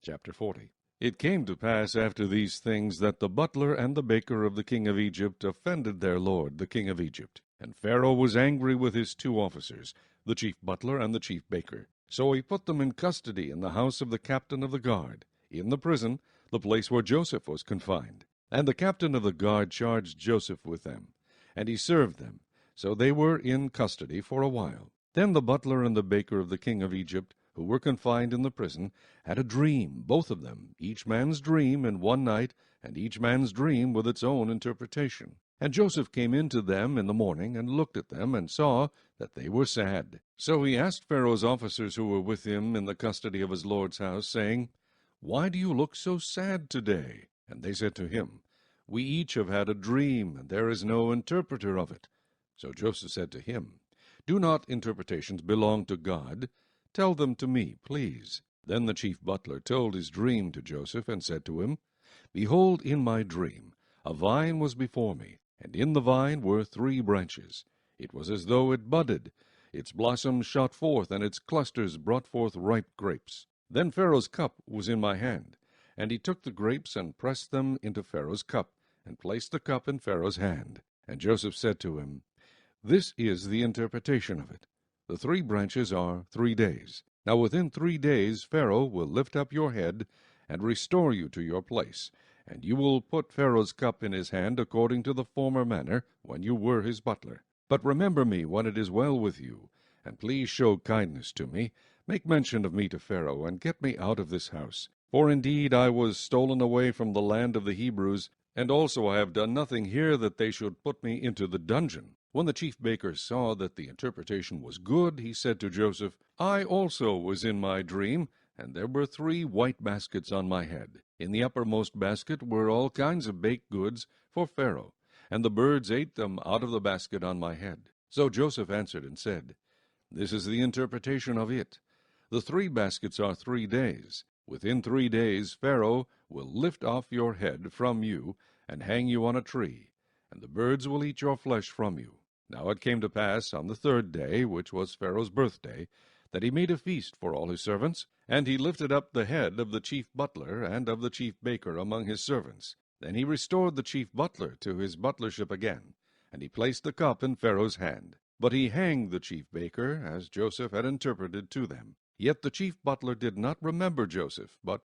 Chapter 40. It came to pass after these things that the butler and the baker of the king of Egypt offended their lord, the king of Egypt. And Pharaoh was angry with his two officers, the chief butler and the chief baker. So he put them in custody in the house of the captain of the guard, in the prison, the place where Joseph was confined. And the captain of the guard charged Joseph with them, and he served them. So they were in custody for a while. Then the butler and the baker of the king of Egypt, who were confined in the prison, had a dream, both of them, each man's dream in one night, and each man's dream with its own interpretation. And Joseph came in to them in the morning, and looked at them, and saw that they were sad. So he asked Pharaoh's officers who were with him in the custody of his lord's house, saying, Why do you look so sad today? And they said to him, We each have had a dream, and there is no interpreter of it. So Joseph said to him, Do not interpretations belong to God? Tell them to me, please. Then the chief butler told his dream to Joseph, and said to him, Behold, in my dream a vine was before me, and in the vine were 3 branches. It was as though it budded. Its blossoms shot forth, and its clusters brought forth ripe grapes. Then Pharaoh's cup was in my hand, and he took the grapes and pressed them into Pharaoh's cup, and placed the cup in Pharaoh's hand. And Joseph said to him, This is the interpretation of it. The 3 branches are 3 days. Now within 3 days Pharaoh will lift up your head, and restore you to your place, and you will put Pharaoh's cup in his hand according to the former manner, when you were his butler. But remember me when it is well with you, and please show kindness to me. Make mention of me to Pharaoh, and get me out of this house. For indeed I was stolen away from the land of the Hebrews, and also I have done nothing here that they should put me into the dungeon. When the chief baker saw that the interpretation was good, he said to Joseph, I also was in my dream, and there were 3 white baskets on my head. In the uppermost basket were all kinds of baked goods for Pharaoh, and the birds ate them out of the basket on my head. So Joseph answered and said, This is the interpretation of it. The 3 baskets are 3 days. Within 3 days Pharaoh will lift off your head from you, and hang you on a tree, and the birds will eat your flesh from you. Now it came to pass on the 3rd day, which was Pharaoh's birthday, that he made a feast for all his servants, and he lifted up the head of the chief butler and of the chief baker among his servants. Then he restored the chief butler to his butlership again, and he placed the cup in Pharaoh's hand. But he hanged the chief baker, as Joseph had interpreted to them. Yet the chief butler did not remember Joseph, but